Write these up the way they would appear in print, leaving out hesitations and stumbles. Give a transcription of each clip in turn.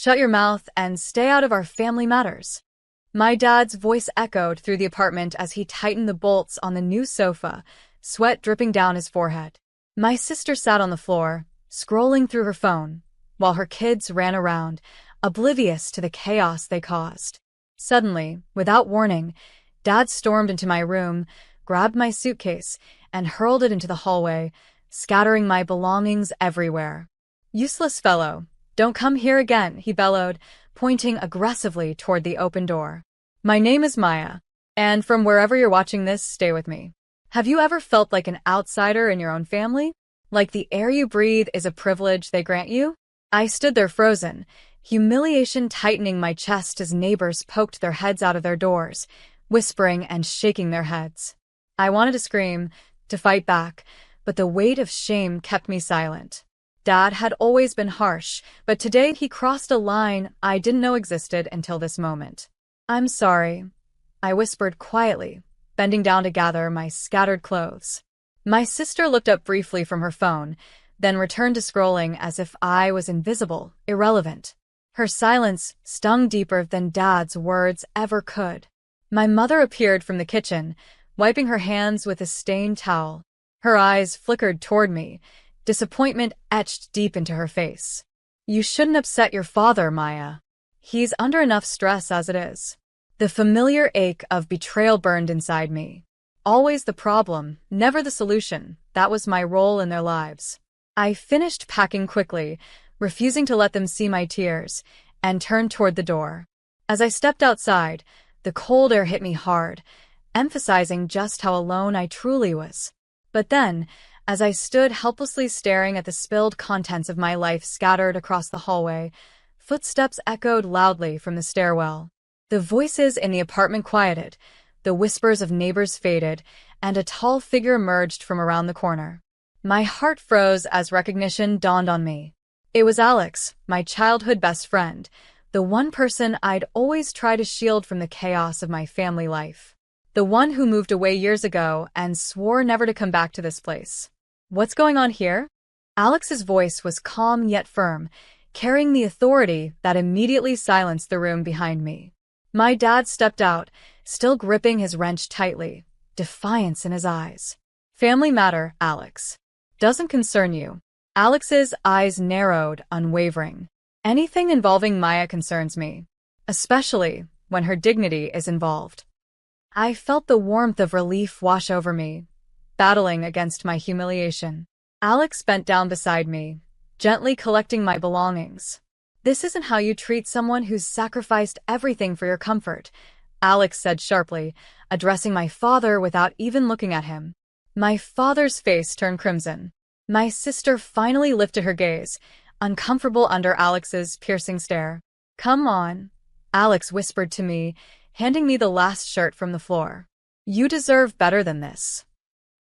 Shut your mouth and stay out of our family matters. My dad's voice echoed through the apartment as he tightened the bolts on the new sofa, sweat dripping down his forehead. My sister sat on the floor, scrolling through her phone, while her kids ran around, oblivious to the chaos they caused. Suddenly, without warning, Dad stormed into my room, grabbed my suitcase, and hurled it into the hallway, scattering my belongings everywhere. "Useless fellow, don't come here again," he bellowed, pointing aggressively toward the open door. "My name is Maya, and from wherever you're watching this, stay with me. Have you ever felt like an outsider in your own family? Like the air you breathe is a privilege they grant you?" I stood there frozen, humiliation tightening my chest as neighbors poked their heads out of their doors, whispering and shaking their heads. I wanted to scream, to fight back, but the weight of shame kept me silent. Dad had always been harsh, but today he crossed a line I didn't know existed until this moment. "I'm sorry," I whispered quietly, bending down to gather my scattered clothes. My sister looked up briefly from her phone, then returned to scrolling as if I was invisible, irrelevant. Her silence stung deeper than Dad's words ever could. My mother appeared from the kitchen, wiping her hands with a stained towel. Her eyes flickered toward me, disappointment etched deep into her face. "You shouldn't upset your father, Maya. He's under enough stress as it is." The familiar ache of betrayal burned inside me. Always the problem, never the solution. That was my role in their lives. I finished packing quickly, refusing to let them see my tears, and turned toward the door. As I stepped outside, the cold air hit me hard, emphasizing just how alone I truly was. But then, as I stood helplessly staring at the spilled contents of my life scattered across the hallway, footsteps echoed loudly from the stairwell. The voices in the apartment quieted, the whispers of neighbors faded, and a tall figure emerged from around the corner. My heart froze as recognition dawned on me. It was Alex, my childhood best friend, the one person I'd always tried to shield from the chaos of my family life. The one who moved away years ago and swore never to come back to this place. "What's going on here?" Alex's voice was calm yet firm, carrying the authority that immediately silenced the room behind me. My dad stepped out, still gripping his wrench tightly, defiance in his eyes. "Family matter, Alex. Doesn't concern you." Alex's eyes narrowed, unwavering. "Anything involving Maya concerns me, especially when her dignity is involved." I felt the warmth of relief wash over me, battling against my humiliation. Alex bent down beside me, gently collecting my belongings. "This isn't how you treat someone who's sacrificed everything for your comfort," Alex said sharply, addressing my father without even looking at him. My father's face turned crimson. My sister finally lifted her gaze, uncomfortable under Alex's piercing stare. "Come on," Alex whispered to me, handing me the last shirt from the floor. "You deserve better than this."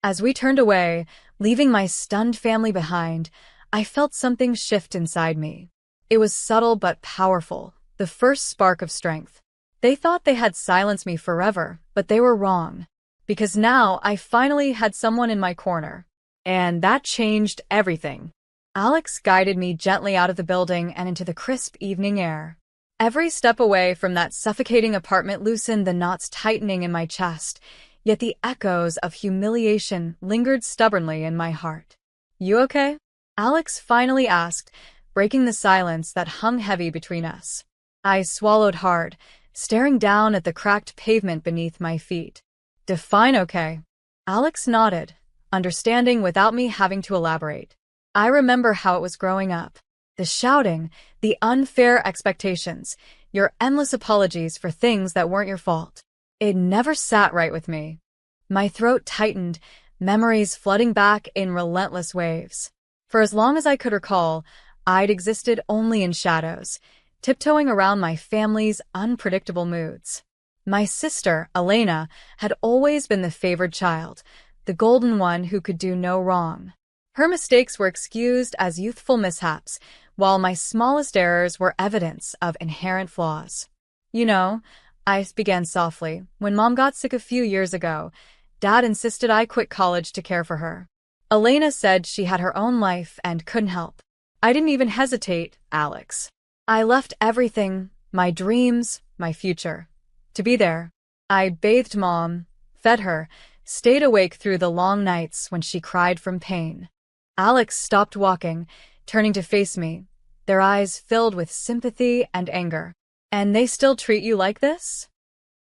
As we turned away, leaving my stunned family behind, I felt something shift inside me. It was subtle but powerful, the first spark of strength. They thought they had silenced me forever, but they were wrong. Because now I finally had someone in my corner. And that changed everything. Alex guided me gently out of the building and into the crisp evening air. Every step away from that suffocating apartment loosened the knots tightening in my chest, yet the echoes of humiliation lingered stubbornly in my heart. "You okay?" Alex finally asked, breaking the silence that hung heavy between us. I swallowed hard, staring down at the cracked pavement beneath my feet. "Define okay." Alex nodded, understanding without me having to elaborate. I remember how it was growing up. The shouting, the unfair expectations, your endless apologies for things that weren't your fault. It never sat right with me. My throat tightened, memories flooding back in relentless waves. For as long as I could recall, I'd existed only in shadows, tiptoeing around my family's unpredictable moods. My sister, Elena, had always been the favored child, the golden one who could do no wrong. Her mistakes were excused as youthful mishaps, while my smallest errors were evidence of inherent flaws. "You know," I began softly, "when Mom got sick a few years ago, Dad insisted I quit college to care for her. Elena said she had her own life and couldn't help. I didn't even hesitate, Alex. I left everything, my dreams, my future, to be there. I bathed Mom, fed her, stayed awake through the long nights when she cried from pain. Alex stopped walking, turning to face me, their eyes filled with sympathy and anger. And they still treat you like this?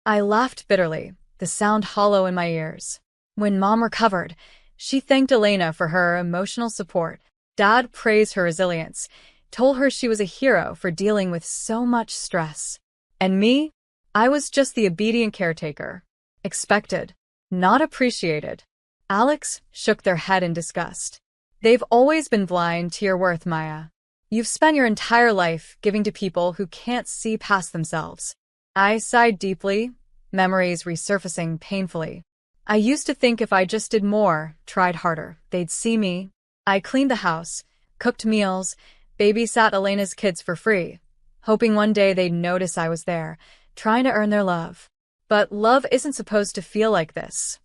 I laughed bitterly, the sound hollow in my ears. When Mom recovered, she thanked Elena for her emotional support. Dad praised her resilience, told her she was a hero for dealing with so much stress. And me? I was just the obedient caretaker. Expected, not appreciated. Alex shook their head in disgust. They've always been blind to your worth, Maya. You've spent your entire life giving to people who can't see past themselves. I sighed deeply, memories resurfacing painfully. I used to think if I just did more, tried harder, they'd see me. I cleaned the house, cooked meals, babysat Elena's kids for free, hoping one day they'd notice I was there, trying to earn their love. But love isn't supposed to feel like this.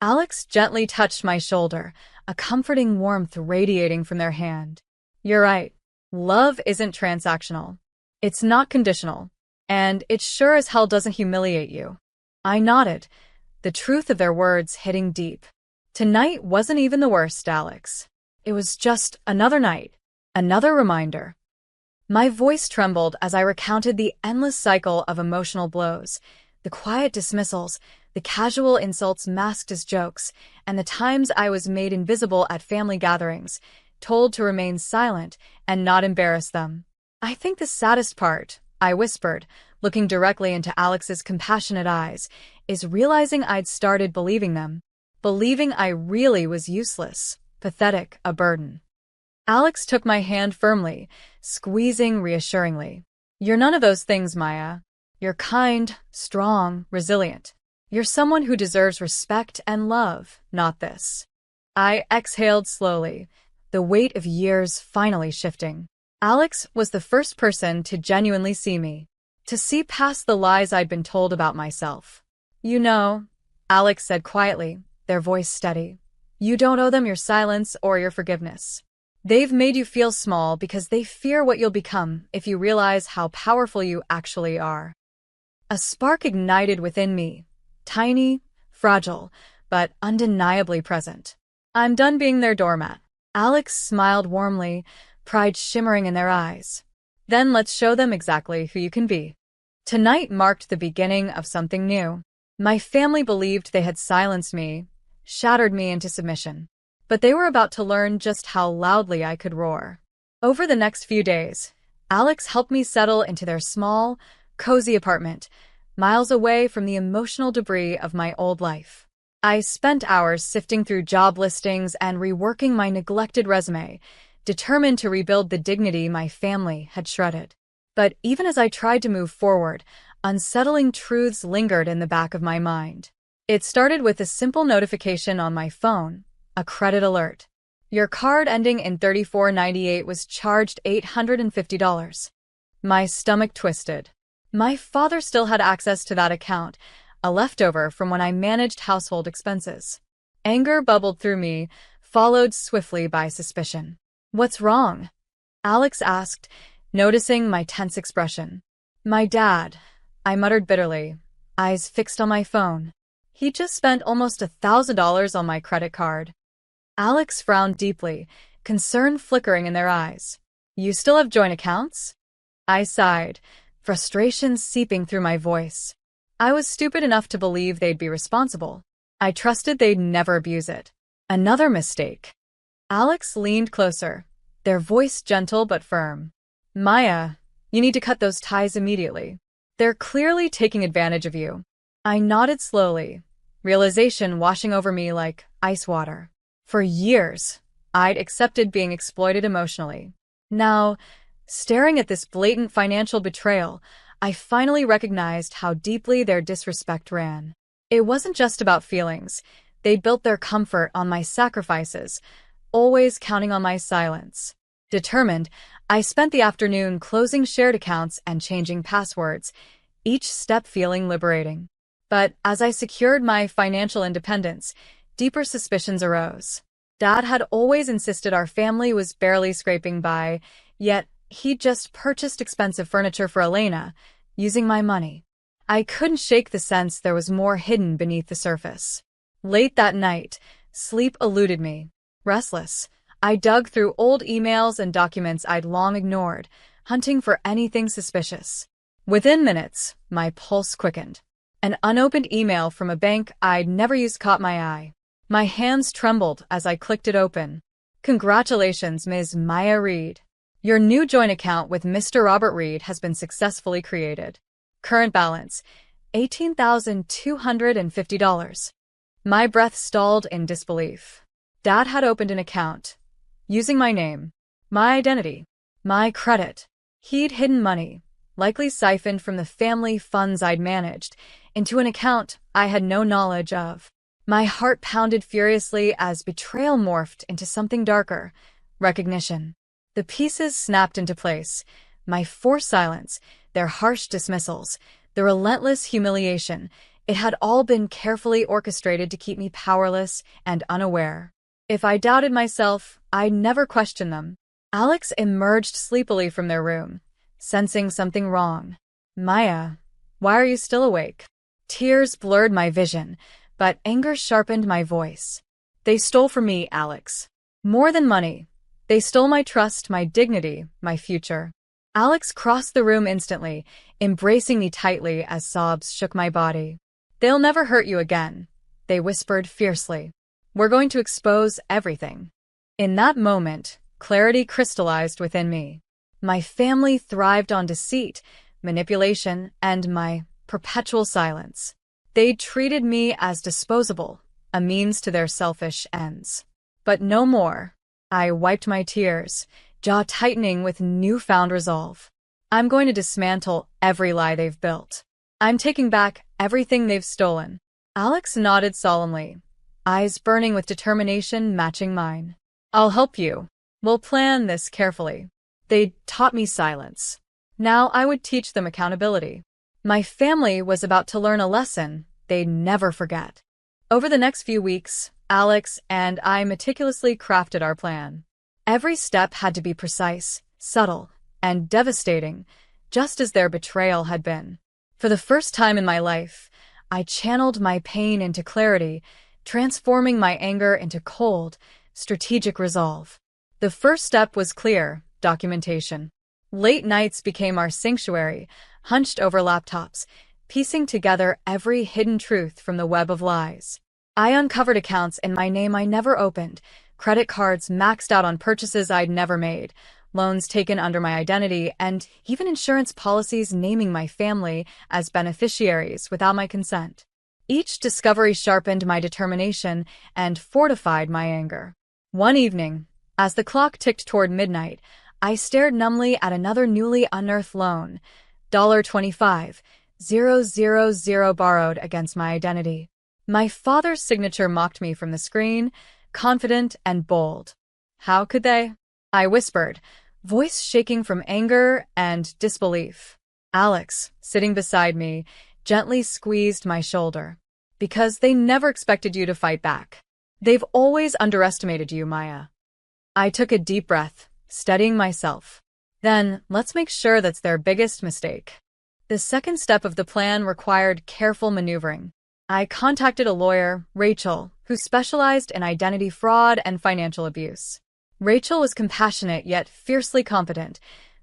Alex gently touched my shoulder, a comforting warmth radiating from their hand. You're right. Love isn't transactional. It's not conditional. And it sure as hell doesn't humiliate you. I nodded, the truth of their words hitting deep. Tonight wasn't even the worst, Alex. It was just another night, another reminder. My voice trembled as I recounted the endless cycle of emotional blows, the quiet dismissals, the casual insults masked as jokes, and the times I was made invisible at family gatherings, told to remain silent and not embarrass them. I think the saddest part, I whispered, looking directly into Alex's compassionate eyes, is realizing I'd started believing them. Believing I really was useless, pathetic, a burden. Alex took my hand firmly, squeezing reassuringly. You're none of those things, Maya. You're kind, strong, resilient. You're someone who deserves respect and love, not this. I exhaled slowly, the weight of years finally shifting. Alex was the first person to genuinely see me, to see past the lies I'd been told about myself. You know, Alex said quietly, their voice steady, you don't owe them your silence or your forgiveness. They've made you feel small because they fear what you'll become if you realize how powerful you actually are. A spark ignited within me, tiny, fragile, but undeniably present. I'm done being their doormat. Alex smiled warmly, pride shimmering in their eyes. Then let's show them exactly who you can be. Tonight marked the beginning of something new. My family believed they had silenced me, shattered me into submission. But they were about to learn just how loudly I could roar. Over the next few days, Alex helped me settle into their small, cozy apartment, miles away from the emotional debris of my old life. I spent hours sifting through job listings and reworking my neglected resume, determined to rebuild the dignity my family had shredded. But even as I tried to move forward, unsettling truths lingered in the back of my mind. It started with a simple notification on my phone, a credit alert. Your card ending in 3498 was charged $850. My stomach twisted. My father still had access to that account, a leftover from when I managed household expenses. Anger bubbled through me, followed swiftly by suspicion. What's wrong? Alex asked, noticing my tense expression. My dad, I muttered bitterly, eyes fixed on my phone. He just spent almost $1,000 on my credit card. Alex frowned deeply, concern flickering in their eyes. You still have joint accounts? I sighed, frustration seeping through my voice. I was stupid enough to believe they'd be responsible. I trusted they'd never abuse it. Another mistake. Alex leaned closer, their voice gentle but firm. Maya, you need to cut those ties immediately. They're clearly taking advantage of you. I nodded slowly, realization washing over me like ice water. For years, I'd accepted being exploited emotionally. Now, staring at this blatant financial betrayal, I finally recognized how deeply their disrespect ran. It wasn't just about feelings. They built their comfort on my sacrifices, always counting on my silence. Determined, I spent the afternoon closing shared accounts and changing passwords, each step feeling liberating. But as I secured my financial independence, deeper suspicions arose. Dad had always insisted our family was barely scraping by, yet He'd just purchased expensive furniture for Elena, using my money. I couldn't shake the sense there was more hidden beneath the surface. Late that night, sleep eluded me. Restless, I dug through old emails and documents I'd long ignored, hunting for anything suspicious. Within minutes, my pulse quickened. An unopened email from a bank I'd never used caught my eye. My hands trembled as I clicked it open. "Congratulations, Ms. Maya Reed. Your new joint account with Mr. Robert Reed has been successfully created. Current balance, $18,250. My breath stalled in disbelief. Dad had opened an account, using my name, my identity, my credit. He'd hidden money, likely siphoned from the family funds I'd managed, into an account I had no knowledge of. My heart pounded furiously as betrayal morphed into something darker, recognition. The pieces snapped into place. My forced silence, their harsh dismissals, the relentless humiliation. It had all been carefully orchestrated to keep me powerless and unaware. If I doubted myself, I'd never question them. Alex emerged sleepily from their room, sensing something wrong. "Maya, why are you still awake?" Tears blurred my vision, but anger sharpened my voice. "They stole from me, Alex. More than money. They stole my trust, my dignity, my future." Alex crossed the room instantly, embracing me tightly as sobs shook my body. "They'll never hurt you again," they whispered fiercely. "We're going to expose everything." In that moment, clarity crystallized within me. My family thrived on deceit, manipulation, and my perpetual silence. They treated me as disposable, a means to their selfish ends. But no more. I wiped my tears, jaw tightening with newfound resolve. I'm going to dismantle every lie they've built. I'm taking back everything they've stolen. Alex nodded solemnly, eyes burning with determination matching mine. "I'll help you. We'll plan this carefully." They taught me silence. Now I would teach them accountability. My family was about to learn a lesson they'd never forget. Over the next few weeks, Alex and I meticulously crafted our plan. Every step had to be precise, subtle, and devastating, just as their betrayal had been. For the first time in my life, I channeled my pain into clarity, transforming my anger into cold, strategic resolve. The first step was clear: documentation. Late nights became our sanctuary, hunched over laptops, piecing together every hidden truth from the web of lies. I uncovered accounts in my name I never opened, credit cards maxed out on purchases I'd never made, loans taken under my identity, and even insurance policies naming my family as beneficiaries without my consent. Each discovery sharpened my determination and fortified my anger. One evening, as the clock ticked toward midnight, I stared numbly at another newly unearthed loan, $25,000 borrowed against my identity. My father's signature mocked me from the screen, confident and bold. "How could they?" I whispered, voice shaking from anger and disbelief. Alex, sitting beside me, gently squeezed my shoulder. "Because they never expected you to fight back. They've always underestimated you, Maya." I took a deep breath, steadying myself. "Then, let's make sure that's their biggest mistake." The second step of the plan required careful maneuvering. I contacted a lawyer, Rachel, who specialized in identity fraud and financial abuse. Rachel was compassionate yet fiercely competent,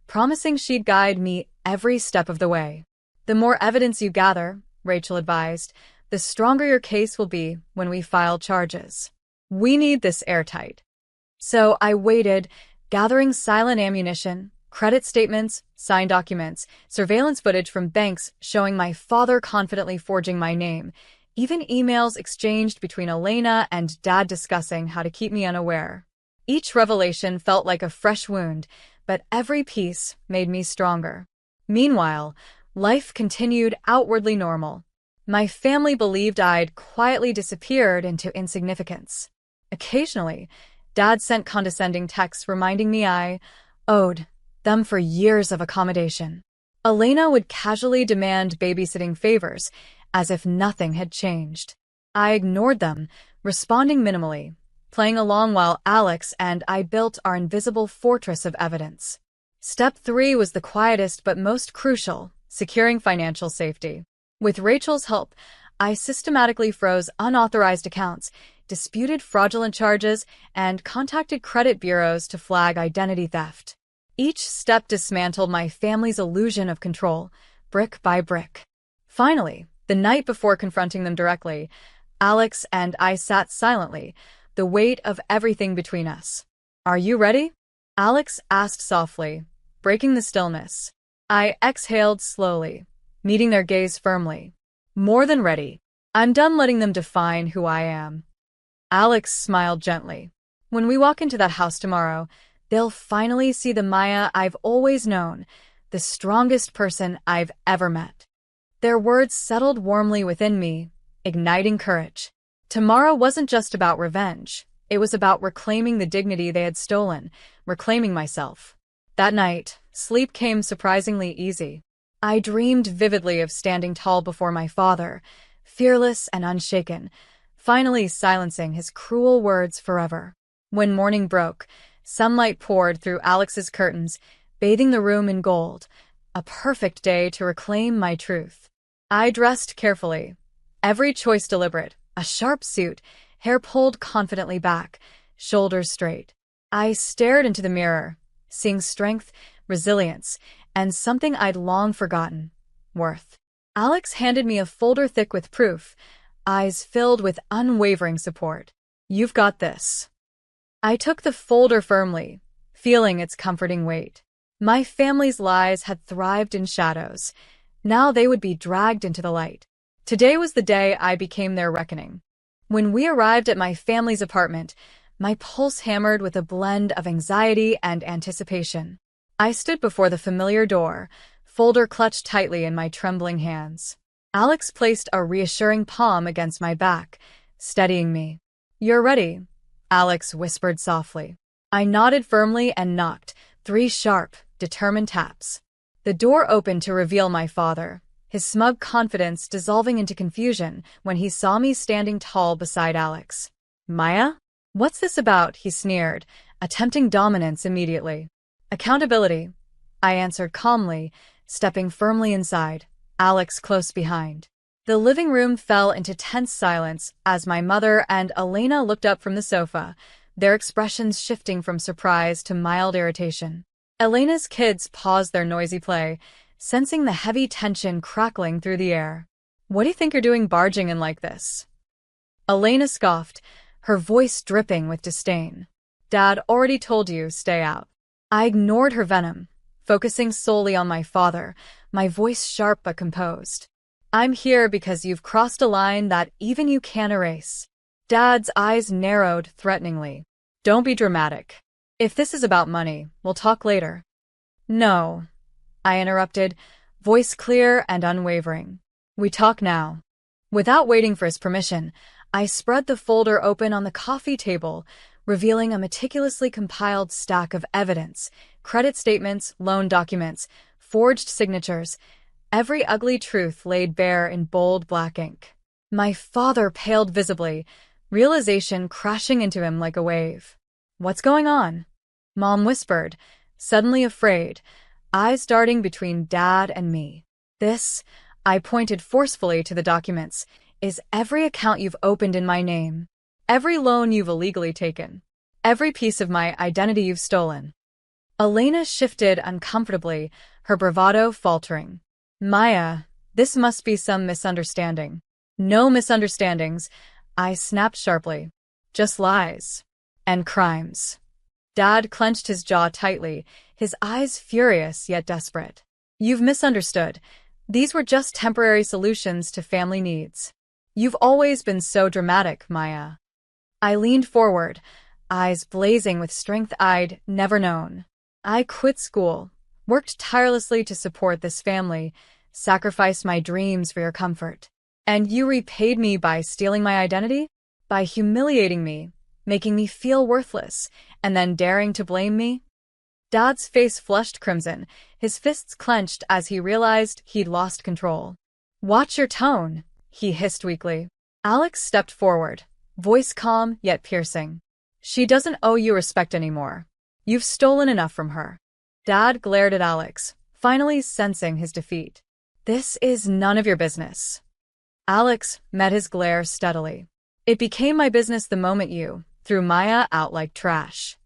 promising she'd guide me every step of the way. "The more evidence you gather," Rachel advised, "the stronger your case will be when we file charges. We need this airtight." So I waited, gathering silent ammunition, credit statements, signed documents, surveillance footage from banks showing my father confidently forging my name, even emails exchanged between Elena and Dad discussing how to keep me unaware. Each revelation felt like a fresh wound, but every piece made me stronger. Meanwhile, life continued outwardly normal. My family believed I'd quietly disappeared into insignificance. Occasionally, Dad sent condescending texts reminding me I owed them for years of accommodation. Elena would casually demand babysitting favors, as if nothing had changed. I ignored them, responding minimally, playing along while Alex and I built our invisible fortress of evidence. Step 3 was the quietest but most crucial, securing financial safety. With Rachel's help, I systematically froze unauthorized accounts, disputed fraudulent charges, and contacted credit bureaus to flag identity theft. Each step dismantled my family's illusion of control, brick by brick. Finally, the night before confronting them directly, Alex and I sat silently, the weight of everything between us. "Are you ready?" Alex asked softly, breaking the stillness. I exhaled slowly, meeting their gaze firmly. "More than ready. I'm done letting them define who I am." Alex smiled gently. "When we walk into that house tomorrow, they'll finally see the Maya I've always known, the strongest person I've ever met." Their words settled warmly within me, igniting courage. Tomorrow wasn't just about revenge. It was about reclaiming the dignity they had stolen, reclaiming myself. That night, sleep came surprisingly easy. I dreamed vividly of standing tall before my father, fearless and unshaken, finally silencing his cruel words forever. When morning broke, sunlight poured through Alex's curtains, bathing the room in gold, a perfect day to reclaim my truth. I dressed carefully, every choice deliberate, a sharp suit, hair pulled confidently back, shoulders straight. I stared into the mirror, seeing strength, resilience, and something I'd long forgotten: worth. Alex handed me a folder thick with proof, eyes filled with unwavering support. "You've got this." I took the folder firmly, feeling its comforting weight. My family's lies had thrived in shadows. Now they would be dragged into the light. Today was the day I became their reckoning. When we arrived at my family's apartment, my pulse hammered with a blend of anxiety and anticipation. I stood before the familiar door, folder clutched tightly in my trembling hands. Alex placed a reassuring palm against my back, steadying me. "You're ready," Alex whispered softly. I nodded firmly and knocked, 3 sharp, determined taps. The door opened to reveal my father, his smug confidence dissolving into confusion when he saw me standing tall beside Alex. "Maya? What's this about?" he sneered, attempting dominance immediately. "Accountability," I answered calmly, stepping firmly inside, Alex close behind. The living room fell into tense silence as my mother and Elena looked up from the sofa, their expressions shifting from surprise to mild irritation. Elena's kids paused their noisy play, sensing the heavy tension crackling through the air. "What do you think you're doing barging in like this?" Elena scoffed, her voice dripping with disdain. "Dad already told you, stay out." I ignored her venom, focusing solely on my father, my voice sharp but composed. "I'm here because you've crossed a line that even you can't erase." Dad's eyes narrowed threateningly. "Don't be dramatic. If this is about money, we'll talk later." "No," I interrupted, voice clear and unwavering. "We talk now." Without waiting for his permission, I spread the folder open on the coffee table, revealing a meticulously compiled stack of evidence: credit statements, loan documents, forged signatures, every ugly truth laid bare in bold black ink. My father paled visibly, realization crashing into him like a wave. "What's going on?" Mom whispered, suddenly afraid, eyes darting between Dad and me. "This," I pointed forcefully to the documents, "is every account you've opened in my name. Every loan you've illegally taken. Every piece of my identity you've stolen." Elena shifted uncomfortably, her bravado faltering. "Maya, this must be some misunderstanding." "No misunderstandings," I snapped sharply. "Just lies. And crimes." Dad clenched his jaw tightly, his eyes furious yet desperate. "You've misunderstood. These were just temporary solutions to family needs. You've always been so dramatic, Maya." I leaned forward, eyes blazing with strength I'd never known. "I quit school, worked tirelessly to support this family, sacrificed my dreams for your comfort. And you repaid me by stealing my identity? By humiliating me, making me feel worthless, and then daring to blame me?" Dad's face flushed crimson, his fists clenched as he realized he'd lost control. "Watch your tone," he hissed weakly. Alex stepped forward, voice calm yet piercing. "She doesn't owe you respect anymore. You've stolen enough from her." Dad glared at Alex, finally sensing his defeat. This is none of your business. Alex met his glare steadily. It became my business the moment you threw Maya out like trash.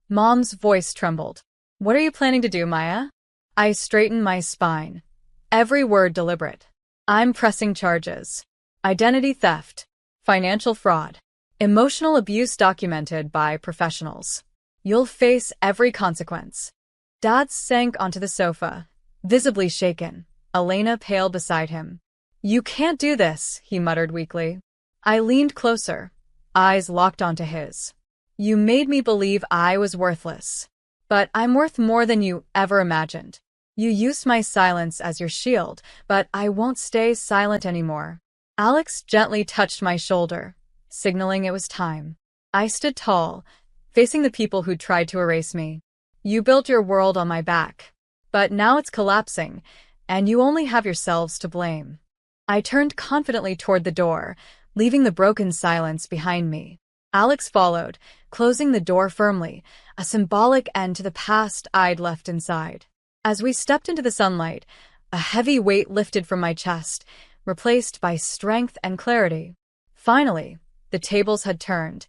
Mom's voice trembled. What are you planning to do, Maya? I straightened my spine. Every word deliberate. I'm pressing charges. Identity theft. Financial fraud. Emotional abuse documented by professionals. You'll face every consequence. Dad sank onto the sofa, visibly shaken. Elena paled beside him. You can't do this, he muttered weakly. I leaned closer, eyes locked onto his. You made me believe I was worthless. But I'm worth more than you ever imagined. You used my silence as your shield, but I won't stay silent anymore. Alex gently touched my shoulder, signaling it was time. I stood tall, facing the people who'd tried to erase me. You built your world on my back. But now it's collapsing, and you only have yourselves to blame. I turned confidently toward the door, leaving the broken silence behind me. Alex followed, closing the door firmly, a symbolic end to the past I'd left inside. As we stepped into the sunlight, a heavy weight lifted from my chest, replaced by strength and clarity. Finally, the tables had turned,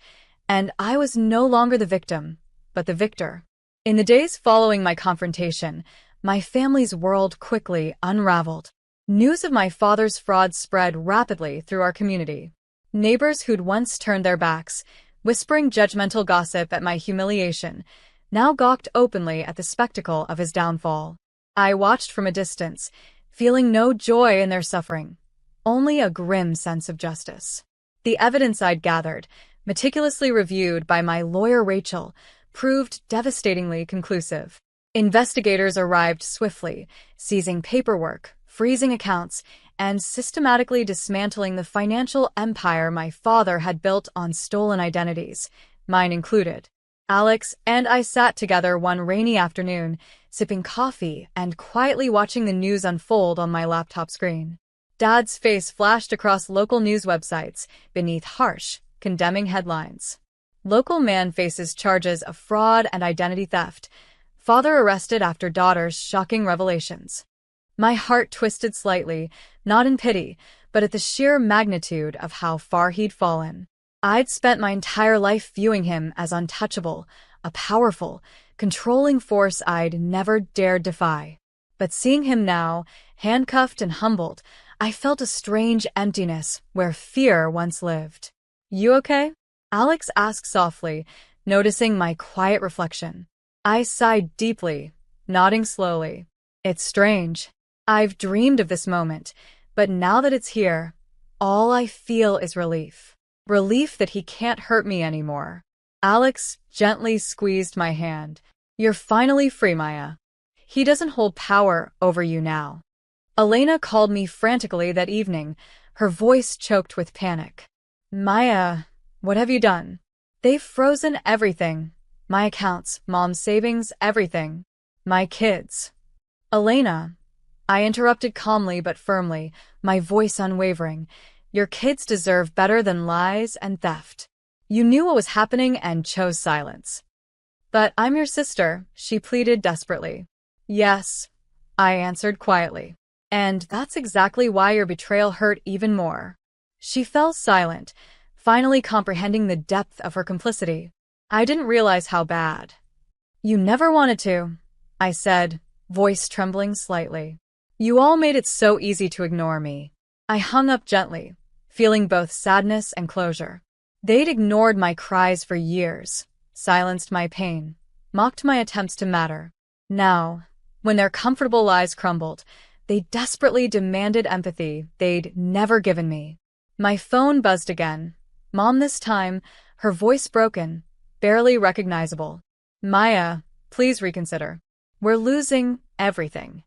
and I was no longer the victim, but the victor. In the days following my confrontation, my family's world quickly unraveled. News of my father's fraud spread rapidly through our community. Neighbors who'd once turned their backs, whispering judgmental gossip at my humiliation, now gawked openly at the spectacle of his downfall. I watched from a distance, feeling no joy in their suffering, only a grim sense of justice. The evidence I'd gathered, meticulously reviewed by my lawyer Rachel, proved devastatingly conclusive. Investigators arrived swiftly, seizing paperwork, freezing accounts, and systematically dismantling the financial empire my father had built on stolen identities, mine included. Alex and I sat together one rainy afternoon, sipping coffee and quietly watching the news unfold on my laptop screen. Dad's face flashed across local news websites beneath harsh, condemning headlines. Local man faces charges of fraud and identity theft. Father arrested after daughter's shocking revelations. My heart twisted slightly, not in pity, but at the sheer magnitude of how far he'd fallen. I'd spent my entire life viewing him as untouchable, a powerful, controlling force I'd never dared defy. But seeing him now, handcuffed and humbled, I felt a strange emptiness where fear once lived. You okay? Alex asked softly, noticing my quiet reflection. I sighed deeply, nodding slowly. It's strange. I've dreamed of this moment, but now that it's here, all I feel is relief. Relief that he can't hurt me anymore. Alex gently squeezed my hand. You're finally free, Maya. He doesn't hold power over you now. Elena called me frantically that evening, her voice choked with panic. Maya, what have you done? They've frozen everything. My accounts, Mom's savings, everything. My kids. Elena, I interrupted calmly but firmly, my voice unwavering. Your kids deserve better than lies and theft. You knew what was happening and chose silence. But I'm your sister, she pleaded desperately. Yes, I answered quietly. And that's exactly why your betrayal hurt even more. She fell silent, finally comprehending the depth of her complicity. I didn't realize how bad. You never wanted to, I said, voice trembling slightly. You all made it so easy to ignore me. I hung up gently, feeling both sadness and closure. They'd ignored my cries for years, silenced my pain, mocked my attempts to matter. Now, when their comfortable lies crumbled, they desperately demanded empathy they'd never given me. My phone buzzed again. Mom this time, her voice broken, barely recognizable. Maya, please reconsider. We're losing everything.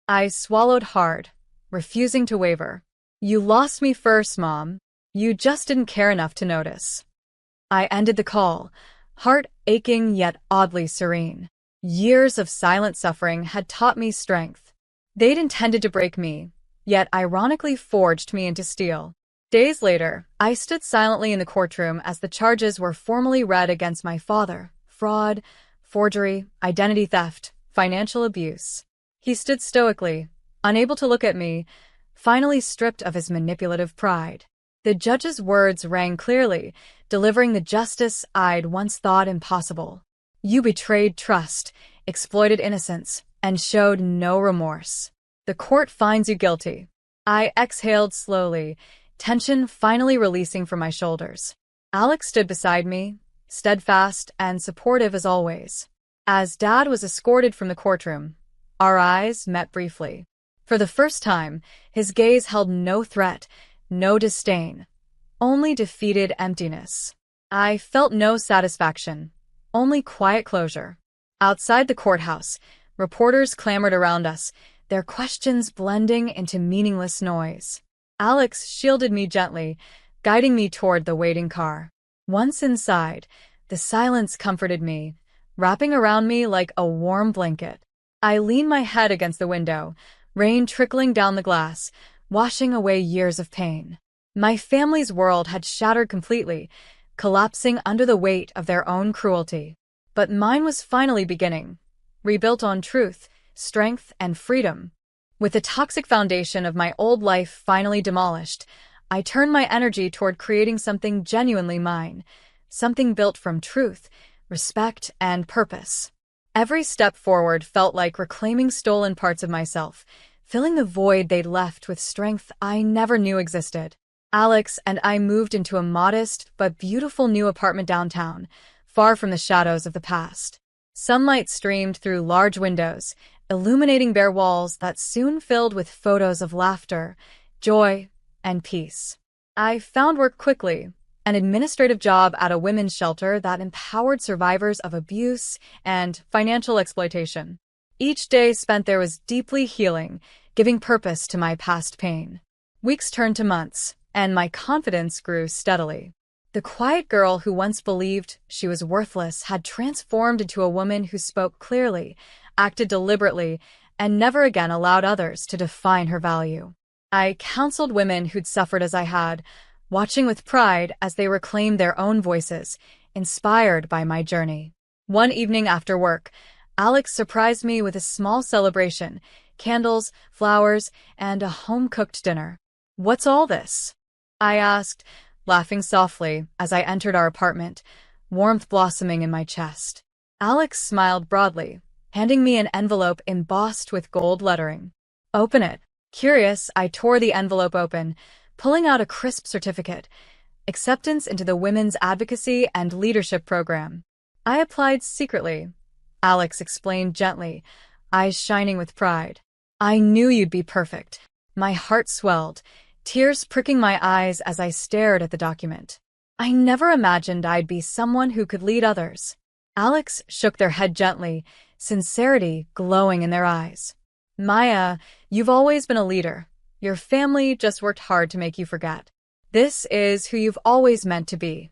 I swallowed hard, refusing to waver. You lost me first, Mom. You just didn't care enough to notice. I ended the call, heart aching yet oddly serene. Years of silent suffering had taught me strength. They'd intended to break me, yet ironically forged me into steel. Days later, I stood silently in the courtroom as the charges were formally read against my father. Fraud, forgery, identity theft, financial abuse. He stood stoically, unable to look at me, finally stripped of his manipulative pride. The judge's words rang clearly, delivering the justice I'd once thought impossible. You betrayed trust, exploited innocence, and showed no remorse. The court finds you guilty. I exhaled slowly, tension finally releasing from my shoulders. Alex stood beside me, steadfast and supportive as always. As Dad was escorted from the courtroom, our eyes met briefly. For the first time, his gaze held no threat, no disdain, only defeated emptiness. I felt no satisfaction, only quiet closure. Outside the courthouse, reporters clamored around us, their questions blending into meaningless noise. Alex shielded me gently, guiding me toward the waiting car. Once inside, the silence comforted me, wrapping around me like a warm blanket. I leaned my head against the window, rain trickling down the glass, washing away years of pain. My family's world had shattered completely, collapsing under the weight of their own cruelty. But mine was finally beginning, rebuilt on truth, strength, and freedom. With the toxic foundation of my old life finally demolished, I turned my energy toward creating something genuinely mine, something built from truth, respect, and purpose. Every step forward felt like reclaiming stolen parts of myself, filling the void they'd left with strength I never knew existed. Alex and I moved into a modest but beautiful new apartment downtown, far from the shadows of the past. Sunlight streamed through large windows, illuminating bare walls that soon filled with photos of laughter, joy, and peace. I found work quickly, an administrative job at a women's shelter that empowered survivors of abuse and financial exploitation. Each day spent there was deeply healing, giving purpose to my past pain. Weeks turned to months, and my confidence grew steadily. The quiet girl who once believed she was worthless had transformed into a woman who spoke clearly, acted deliberately, and never again allowed others to define her value. I counseled women who'd suffered as I had, watching with pride as they reclaimed their own voices, inspired by my journey. One evening after work, Alex surprised me with a small celebration, candles, flowers, and a home-cooked dinner. "What's all this?" I asked, laughing softly as I entered our apartment, warmth blossoming in my chest. Alex smiled broadly, handing me an envelope embossed with gold lettering. "Open it." Curious, I tore the envelope open, pulling out a crisp certificate, acceptance into the Women's Advocacy and Leadership Program. "I applied secretly," Alex explained gently, eyes shining with pride. "I knew you'd be perfect." My heart swelled, tears pricking my eyes as I stared at the document. I never imagined I'd be someone who could lead others. Alex shook their head gently, sincerity glowing in their eyes. "Maya, you've always been a leader. Your family just worked hard to make you forget. This is who you've always meant to be."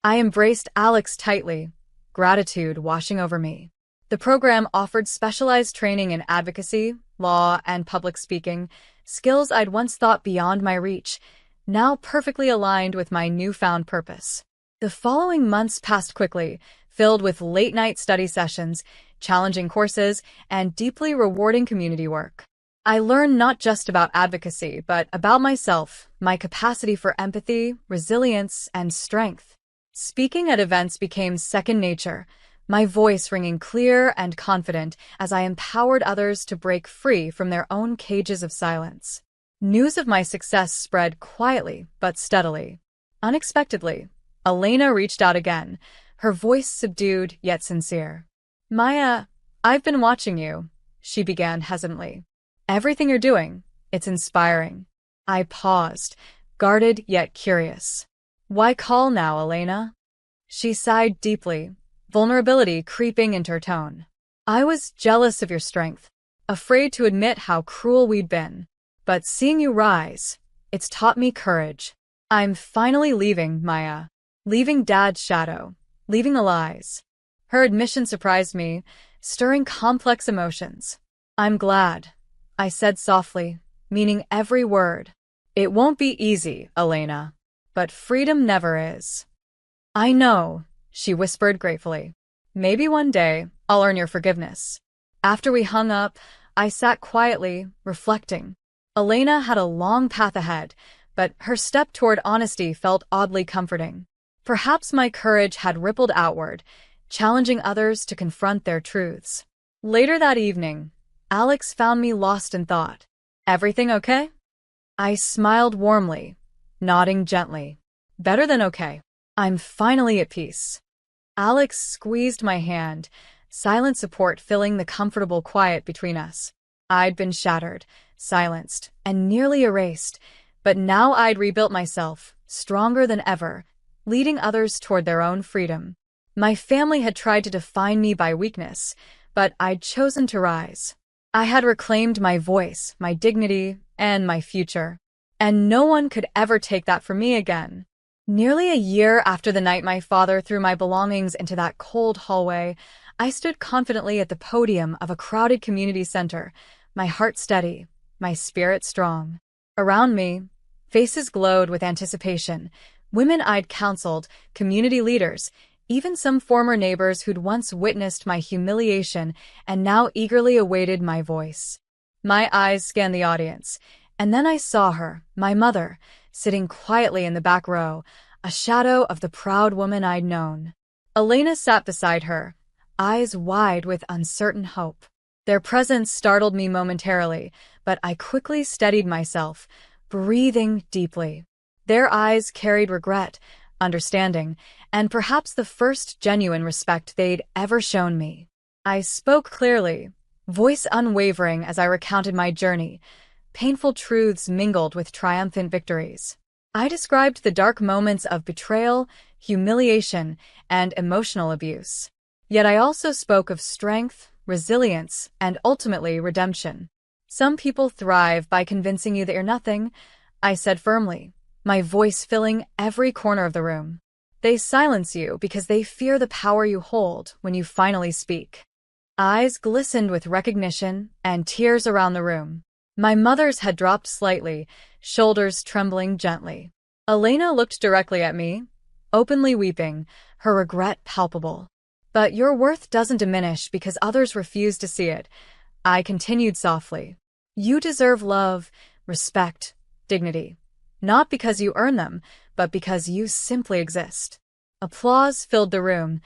I embraced Alex tightly, gratitude washing over me. The program offered specialized training in advocacy, law, and public speaking, skills I'd once thought beyond my reach, now perfectly aligned with my newfound purpose. The following months passed quickly, filled with late-night study sessions, challenging courses, and deeply rewarding community work. I learned not just about advocacy, but about myself, my capacity for empathy, resilience, and strength. Speaking at events became second nature, my voice ringing clear and confident as I empowered others to break free from their own cages of silence. News of my success spread quietly but steadily. Unexpectedly, Elena reached out again, her voice subdued yet sincere. "Maya, I've been watching you," she began hesitantly. "Everything you're doing, it's inspiring." I paused, guarded yet curious. "Why call now, Elena?" She sighed deeply, vulnerability creeping into her tone. "I was jealous of your strength, afraid to admit how cruel we'd been. But seeing you rise, it's taught me courage. I'm finally leaving, Maya. Leaving Dad's shadow, leaving the lies." Her admission surprised me, stirring complex emotions. "I'm glad," I said softly, meaning every word. "It won't be easy, Elena, but freedom never is." "I know," she whispered gratefully. "Maybe one day I'll earn your forgiveness." After we hung up, I sat quietly, reflecting. Elena had a long path ahead, but her step toward honesty felt oddly comforting. Perhaps my courage had rippled outward, challenging others to confront their truths. Later that evening, Alex found me lost in thought. "Everything okay?" I smiled warmly, nodding gently. "Better than okay. I'm finally at peace." Alex squeezed my hand, silent support filling the comfortable quiet between us. I'd been shattered, silenced, and nearly erased, but now I'd rebuilt myself, stronger than ever, leading others toward their own freedom. My family had tried to define me by weakness, but I'd chosen to rise. I had reclaimed my voice, my dignity, and my future. And no one could ever take that from me again. Nearly a year after the night my father threw my belongings into that cold hallway, I stood confidently at the podium of a crowded community center, my heart steady, my spirit strong. Around me, faces glowed with anticipation. Women I'd counseled, community leaders, even some former neighbors who'd once witnessed my humiliation and now eagerly awaited my voice. My eyes scanned the audience, and then I saw her, my mother, sitting quietly in the back row, a shadow of the proud woman I'd known. Elena sat beside her, eyes wide with uncertain hope. Their presence startled me momentarily, but I quickly steadied myself, breathing deeply. Their eyes carried regret, understanding, and perhaps the first genuine respect they'd ever shown me. I spoke clearly, voice unwavering as I recounted my journey. Painful truths mingled with triumphant victories. I described the dark moments of betrayal, humiliation, and emotional abuse. Yet I also spoke of strength, resilience, and ultimately redemption. "Some people thrive by convincing you that you're nothing," I said firmly, my voice filling every corner of the room. "They silence you because they fear the power you hold when you finally speak." Eyes glistened with recognition and tears around the room. My mother's had dropped slightly, shoulders trembling gently. Elena looked directly at me, openly weeping, her regret palpable. "But your worth doesn't diminish because others refuse to see it," I continued softly. "You deserve love, respect, dignity. Not because you earn them, but because you simply exist." Applause filled the room,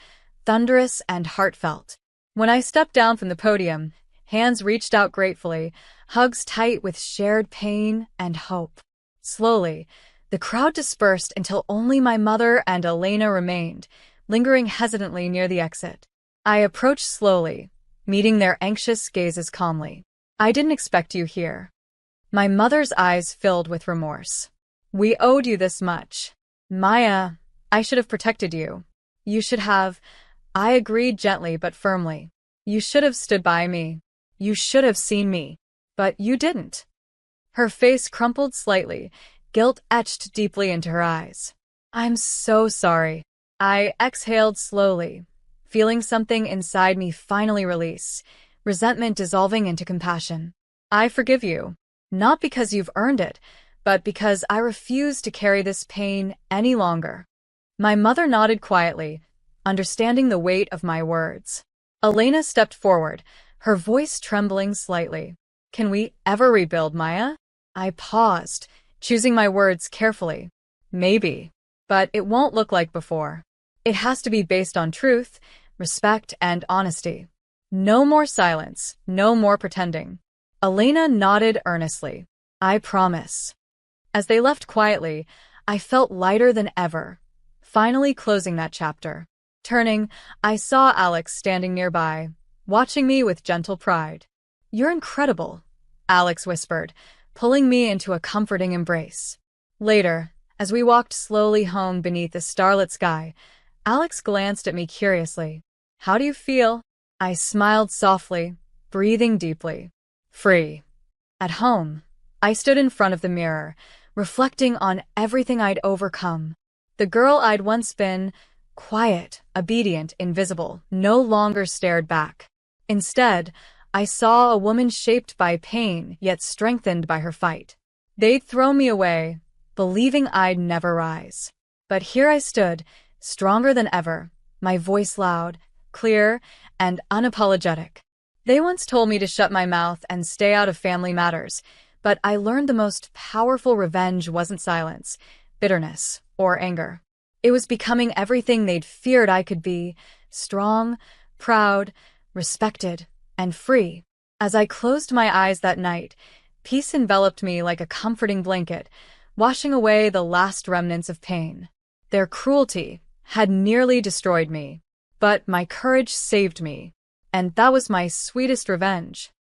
thunderous and heartfelt. When I stepped down from the podium, hands reached out gratefully, hugs tight with shared pain and hope. Slowly, the crowd dispersed until only my mother and Elena remained, lingering hesitantly near the exit. I approached slowly, meeting their anxious gazes calmly. "I didn't expect you here." My mother's eyes filled with remorse. "We owed you this much. Maya, I should have protected you. You should have—" I agreed gently but firmly. "You should have stood by me. You should have seen me. But you didn't." Her face crumpled slightly, guilt etched deeply into her eyes. "I'm so sorry." I exhaled slowly, feeling something inside me finally release, resentment dissolving into compassion. "I forgive you, not because you've earned it, but because I refuse to carry this pain any longer." My mother nodded quietly, understanding the weight of my words. Elena stepped forward, her voice trembling slightly. "Can we ever rebuild, Maya?" I paused, choosing my words carefully. "Maybe, but it won't look like before. It has to be based on truth, respect, and honesty. No more silence, no more pretending." Elena nodded earnestly. "I promise." As they left quietly, I felt lighter than ever, finally closing that chapter. Turning, I saw Alex standing nearby, watching me with gentle pride. "You're incredible," Alex whispered, pulling me into a comforting embrace. Later, as we walked slowly home beneath the starlit sky, Alex glanced at me curiously. "How do you feel?" I smiled softly, breathing deeply. "Free." At home, I stood in front of the mirror, reflecting on everything I'd overcome. The girl I'd once been, quiet, obedient, invisible, no longer stared back. Instead, I saw a woman shaped by pain, yet strengthened by her fight. They'd thrown me away, believing I'd never rise. But here I stood, stronger than ever, my voice loud, clear, and unapologetic. They once told me to shut my mouth and stay out of family matters, but I learned the most powerful revenge wasn't silence, bitterness, or anger. It was becoming everything they'd feared I could be: strong, proud, respected, and free. As I closed my eyes that night, peace enveloped me like a comforting blanket, washing away the last remnants of pain. Their cruelty had nearly destroyed me, but my courage saved me, and that was my sweetest revenge.